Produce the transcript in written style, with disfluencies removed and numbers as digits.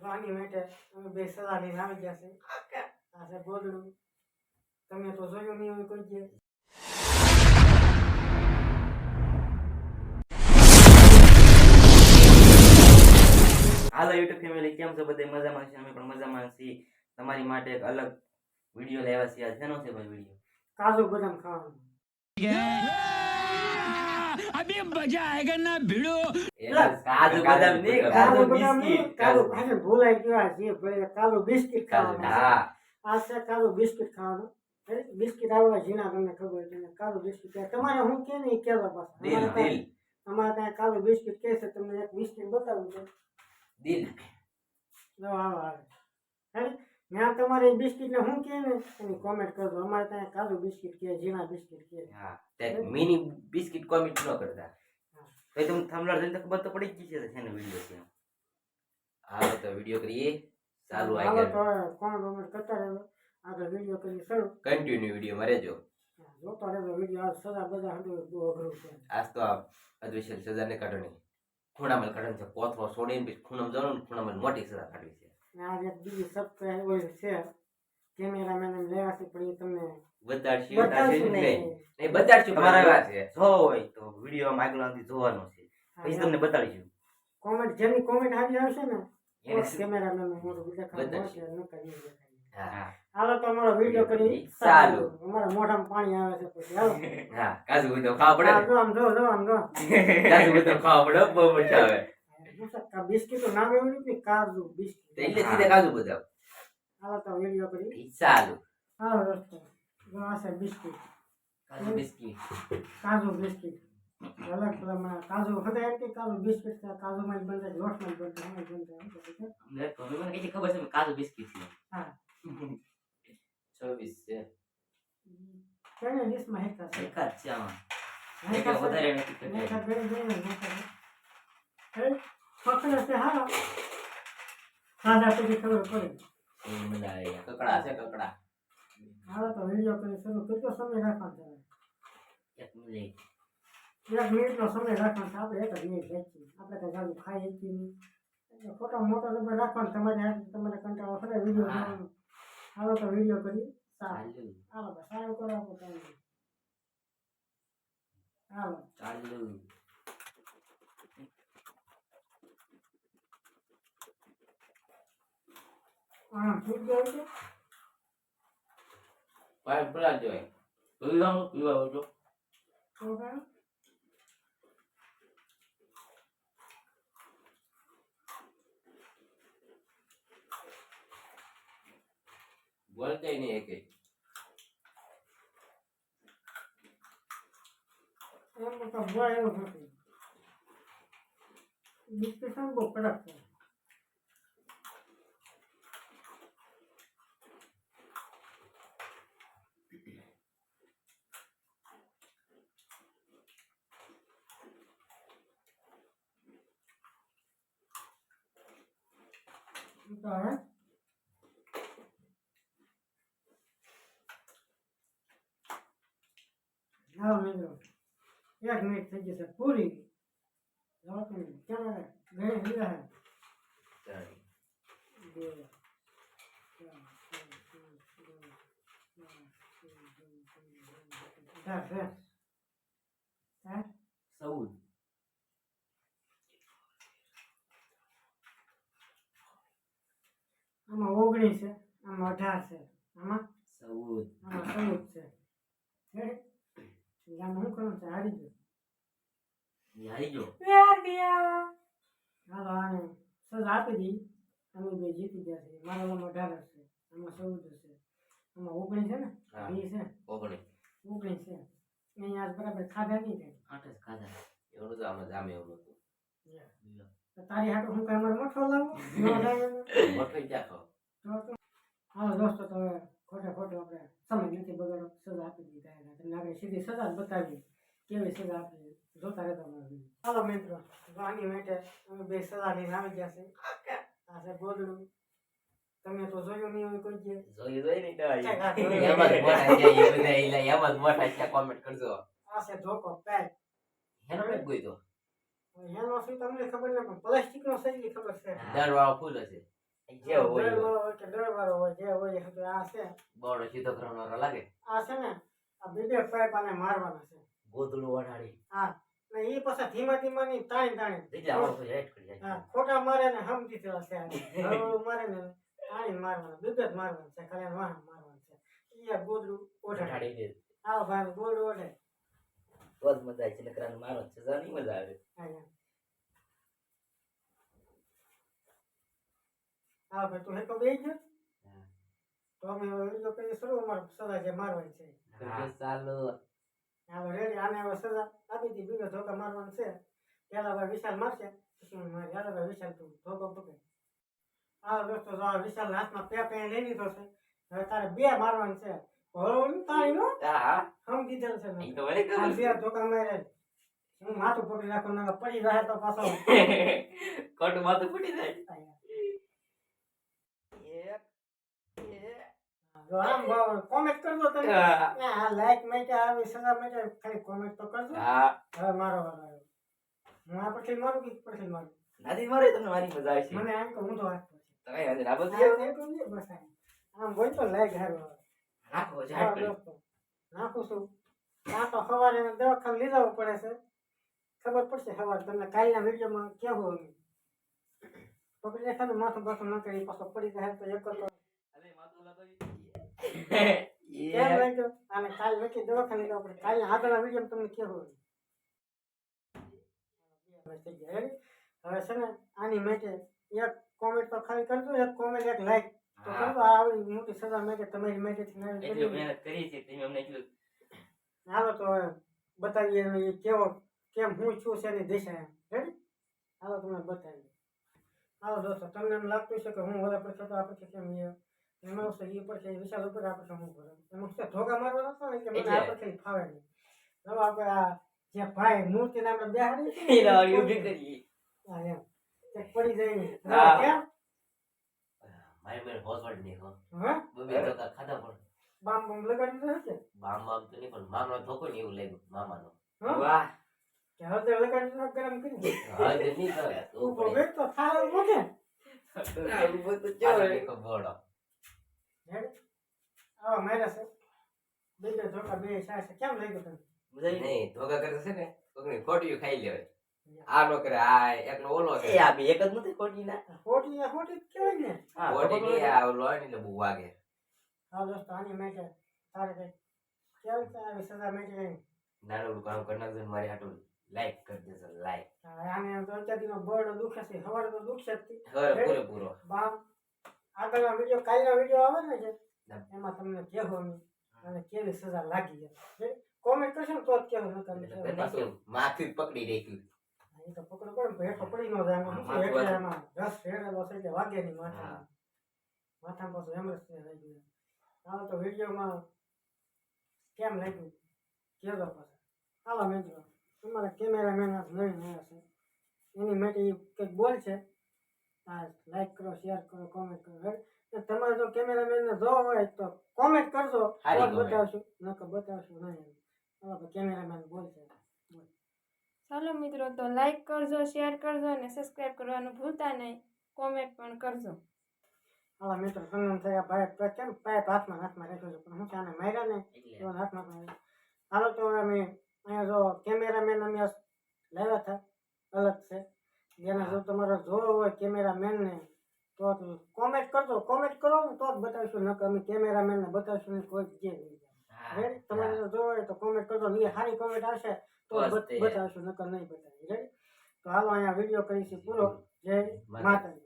આની માટે અમે બે સલાહ લઈને આવી ગયા છે. આ છે ગોદડું. તમે તો જોયું નહીં હોય કોઈ જે. હાલો યુટ્યુબ ફેમિલી, કેમ છો? બધે મજામાં છે? અમે પણ મજામાં છીએ. તમારી માટે એક અલગ વિડીયો લાવ્યા છીએ. આ શેનો છે ભાઈ વિડીયો? કાજુ બદામ ખાવાનું. अभी मजा आएगा ना भिड़ो. કાજુ બદામ નહીં, કાજુ બિસ્કિટ. કાજુ ભાઈ ભૂલાઈ ગયા છે ભાઈ. કાજુ બિસ્કિટ ખાવાનું. હા, આ છે કાજુ બિસ્કિટ ખાવાનું. બિસ્કિટ આવવા ઝીણા તમને ખબર છે. કાજુ બિસ્કિટ તમારે હું કે નહીં કેવા પાછા દિલ દિલ અમારે ત્યાં કાજુ બિસ્કિટ કે છે. તમને એક બિસ્કિટ બતાવું છે. દિલ. જો આવે મેં તમારે બિસ્કિટ ને હું કે ને એની કોમેન્ટ કરજો. અમારે ત્યાં કાજુ બિસ્કિટ કે ઝીણા બિસ્કિટ કે. હા, તે મિની બિસ્કિટ કોમેન્ટ ન કરતા. તો તમે થંબનેલ જોઈને તો ખબર તો પડી જ ગઈ છે શેનો વિડીયો છે. હાલો તો વિડીયો કરીએ ચાલુ. હાલો તો કોમેન્ટ કરતા રહેજો. આગળ વિડીયો કરીએ શરૂ. કન્ટિન્યુ વિડીયો માં રહેજો. જોતા રહેજો વિડીયો. આ સજા બધા હંડો બહુ અઘરું છે. આજ તો આ અદ્વૈત સજા ને કાઢવાની, ખૂણામાં કાઢવાની છે. પોથરો છોડીને પછી ખૂણામાં જવાનું ને ખૂણામાં મોટી સજા કાઢવી છે. આ એક બીજી સબસ્ક્રાઇબ હોય છે કેમેરામેન એમ લેવા છે પણ એ તમને બતાડશું નહીં બતાડશું. તમારા વાત છે જો હોય તો વિડીયો માં આગળ સુધી જોવાનું છે, પછી તમને બતાડીશું. કોમેન્ટ જેની કોમેન્ટ આવી આવશે ને એને કેમેરામેન મોટું દેખાડશે ન કરી. હા હાલો તો અમારો વિડીયો કરી ચાલુ. અમારા મોઢામાં પાણી આવે છે પછી હાલો. હા, કાજુ બદામ ખાવા પડે. જો આમ જો કાજુ બદામ ખાવા પડે, બહુ મજા આવે. બિસ્કિટ નામ એવું નથી, કાજુ બિસ્કિટ. એટલે સીધા કાજુ બદામ. હાલો તો વિડીયો કરી ચાલુ. હાલો દોસ્તો જો આ છે બિસ્કિટ. કાજુ બિસ્કિટ. કાજુ બિસ્કિટ અલગ પ્રમાણે કાજુ હતા એક કાજુ બિસ્કિટ છે. કાજુ માં બનતા લોટ માં બનતા અમને તો મને કઈ ખબર છે કાજુ બિસ્કિટ છે. હા 24 છે. કેને ડિશ માં હેકા છે. એકાદ છે આમાં. હેકા વધારે નથી હેકા કરતા. ગઈ હે પકડે છે. હાલો સાદા પછી ખબર પડે. મજા આવે. કકડા છે કકડા. હાલો તો વિડીયો કરી શરૂ. કેટલો સમય રાખવાનો છે? 1 મિનિટ. 1 મિનિટનો સમય રાખવાનો છે. આપણે 1 જ મિનિટ રાખીએ. આપણે કઈ જાજુ ખાઈ શકીએ નહીં. એટલે ખોટો મોટો સમય રાખવાનો. તમારે કંટાળો કરે વિડીયો જોવાનો. હાલો તો વિડીયો કરી સારું. ચાલુ. હાલો બસ સારું કરો આપો ટાઈમ. હાલો ચાલુ. હા ઠીક જાય છે. પાઇપ પડા જોય. પીવા આવજો. તો કાંઈ બોલતા નહીં એકે. એમ તો બોય એવું નથી. ડિસ્કશન બહુ કડક છે. તો હવે હાલો મિત્રો 1 મિનિટ થઈ જશે પૂરી. ક્યાં ગયે લીધા હે ચાલુ. 2 14. આમાં 19 છે, આમાં 18 છે, આમાં 14. આમાં 14 છે. આમાં શું કરવાનું છે? હારી ગયો. હારી ગયો. હાલો આને સજા આપી દી. અમે બે જીતી ગયા છે. મારા આમાં 18 છે, આમાં 14 છે, આમાં 19 છે ને. હા. 20 છે, 19. 19 છે. અહીંયા આજ બરાબર ખાધા નહીં કઈ. 8 જ ખાધા. એવું તો આમાં જામે એવું હતું. તો તારી હાટુ હું કઈ અમારે મોટો લાવું ન લાવે મોટો ક્યાં ખાવ. તો હાલો દોસ્તો તો હવે ખોટે ખોટો આપણે સમય નથી બગાડો. સજા આપી દીધી એને. તમને આગળ સીધી સજા જ બતાવી કેવી સજા આપી. જોતા રહેતા અમારો વિડીયો. હાલો મિત્રો આની માટે અમે બે સજા લઈને આવી ગયા છે. આ છે ગોદડું. તમે તો જોયું નહીં હોય કોઈ જે. જોઈ નહીં તો જોયું. એમાં જ મોટા છે એ બધા. એલા એમાં જ મોટા છે. કોમેન્ટ કરજો. આ છે ધોકો પેક. હેનો પેક ગોઈતો. એનો શું તમને ખબર ન પણ પ્લાસ્ટિક નો છે એ ખબર છે. દર વાળો ફૂલ હશે. જે હોય ડર હોય. વાળો હોય કે ડર વાળો હોય જે હોય એ હતું. આ છે બોર્ડ સીધો કરવાનો વારો લાગે આ છે ને આ બે પાઇપ આને મારવાના છે. ગોદડું વઢાડી હા ને એ પછી ધીમા ધીમા ની તાણી એટલે આવો પછી રાઈટ કરી હા જાય ખોટા મારે ને સમજી દેવા છે આને. હળવું મારે ને તાણી મારવાના બે જ મારવાના છે ખાલી વાહ મારવાના છે. ઈ આ ગોદડું ઓઢાડે. વઢાડી દે આવો ભાઈ ગોદડું ઓઢે. તો જ મજા આવે છે નકર મારો સજા નહીં મજા આવે અહીંયા હા ભાઈ તું હેકો બેહી ગયો તો અમે વિડીયો કરી શરૂ અમારે સજા જે મારવાની છે. હા ચાલો હાલો રેડી આને હવે સજા આપી હતી બીજો ધોકા મારવાનો છે. પેલા ભાઈ વિશાલ મારશે પછી હું મારી હાલો ભાઈ વિશાલ તું ધોકો પકડ. હા દોસ્તો જો આ વિશાલ હાથમાં પે લઈ લીધો છે. હવે તારે બે મારવાનું છે. હળવું તાળી નો હા સમજી દીધેલ છે મેં. ઈ તો મને આ ખબર બે ધોકા મારે હું માથું પકડી રાખું નકર પડી જાય તો પાછો કોટ માથું ફૂટી જાય જો આમ કોમેન્ટ કરજો તમે. હા. આ લાઈક માટે આવી સગા માટે ખાલી કોમેન્ટ તો કરજો. હા હવે મારો વારો આવ્યો. હું આ પછી મારું કે પછી મારું. નથી મારે તમને મારી મજા આવે છે મને આમ તો ઊંધો હાથ પછી. તમે આજે ના આ બધી એક ઊંધી બસ આમ. આમ બોલ તો લાઈક હારું આવે. રાખો હા જાય દોસ્તો નાખું છું. આ તો સવારે એને દવાખાને લઈ જવું પડે છે. ખબર પડશે સવારે તમને કાલના વિડીયોમાં કેવું અમે પકડી રાખાનું માથું પાછું ન કરી પાછો પડી જાય તો એક જ અરે માથું લગાવી કેમ લાગ્યો અને કાલ નક્કી દવાખાને જવું પડે. કાલના આગળના વિડીયો તમને કેવું થઈ ગયા ready? હવે છે ને આની માટે એક કોમેન્ટ તો ખાલી કરજો એક કોમેન્ટ એક લાઈક તો હા. કરજો. આ આવડી મોટી સજા માટે તમારી માટેથી નાની એટલી કરી. મહેનત કરી છે તમે અમને એટલું હાલો તો હવે બતાવીએ એને એ કેવો કેમ હું છું છે એની દિશા એમ રેડી. હાલો તમને બતાવીએ. હાલો દોસ્તો તમને એમ લાગતું છે કે હું ઓલા પર થતો આપણે કેમ એમાં છે એ પર છે વિશાલ ઉપર આપણે હું કરું એમાં છે ધોકા મારવાનો હતો ને એટલે મને એટલે. આ પછી ફાવે નહીં. હવે આપણે આ જે ભાઈ મૂર્તિને આપણે બેહાડી છે એના વાળી ઊભી કરી હા એમ તે પડી જાય નહીં. હા. કેમ મારી બેન હોસ્પિટલ ની હો હવે બબે તો ખાધા પણ બામ બામ લગાડી દીધો છે બામ બામ તો નહીં પણ મામનો ધોકો ને એવું લાગ્યું મામાનો હા? વાહ કે હળદર લગાડી દીધો ગરમ કરી હા જે નહીં કરે તો ઉપર પડે બેઠ તો થાળ મૂકે ઉભો તો ચાલે એક બોડો રેડી. આવા માર્યા છે બે ધોકા બે સાસ કેમ લાગ્યું તને? મજા નહીં ધોકા કરે છે ને કોકની ખોટી ખાઈ લેવાય આ નો કરે આ એકનો ઓલો કરે આ બે એક જ નથી ખોટી ના ખોટી એ ખોટી જ કહેવાય ને. ખોટી ની આ ઓલો હોય ને એટલે બહુ વાગે હા દોસ્તો આની માટે તારે કઈ કેવું છે આવી સજા માટે કઈ નાનું કામ કરી નાખજો ને મારી હાટું લાઈક કરી દેજો લાઈક આને તો અત્યારનો બોર્ડ દુખે છે સવારે તો દુખશે જ તે. હવે પૂરેપૂરો બામ આગળના વિડીયો કાલના વિડીયો આવે ને જે ના. એમાં તમને કહેવો અમે અને કેવી સજા લાગી છે કોમેન્ટ કરશો ને તો જ કહેવું ન એટલે તમે બને કેવું માથું પકડી રાખ્યું એ તો પકડો પડે ને ભેટો પડી ન જાય એમાં શું છે? એટલે એમાં રસ રેડેલો છે એટલે વાગે નહીં માથામાં માથામાં પાછું એમ જ છે રહી ગયું. હાલો તો વિડીયોમાં કેમ લાગ્યું કહેજો પાછા. હાલો મિત્રો તમારા કેમેરામેન આજ લઈને આવ્યા છે એની માટે એ કંઈક બોલ છે. હા લાઈક કરો શેર કરો કોમેન્ટ કરો right? ને તમારે જો કેમેરામેનને જોવો હોય તો કોમેન્ટ કરજો તો સારી જ comment. બતાવશું નકર બતાવશું નહીં. હાલો તો કેમેરામેન બોલ છે. ચાલો મિત્રો તો લાઈક કરજો શેર કરજો અને સબસ્ક્રાઇબ કરવાનું ભૂલતા નહીં કોમેન્ટ પણ કરજો. હાલો મિત્રો તમને એમ થાય ભાઈ કેમ પાઇપ હાથમાં રાખ્યો છે પણ હું છે આને માર્યા ને એટલે તો હાથમાં માર્યા. હાલો તો અમે અહીંયા જો કેમેરામેન અમે લાવ્યા હતા અલગ છે જેને જો તમારો જોવો હોય કેમેરામેનને તો કોમેન્ટ કરજો કોમેન્ટ કરો ને તો જ બતાવીશું નકર અમે કેમેરામેનને બતાવીશું નહીં કોઈ જે નહીં. રેડી તમારે જો જોવો હોય તો કોમેન્ટ કરજો નહીં સારી કોમેન્ટ આવશે તો બસ તે. બતાવીશું નકર નહીં બતાવી રેડી. તો હાલો અહીંયા વિડીયો કરીશું પૂરો જય માતાજી.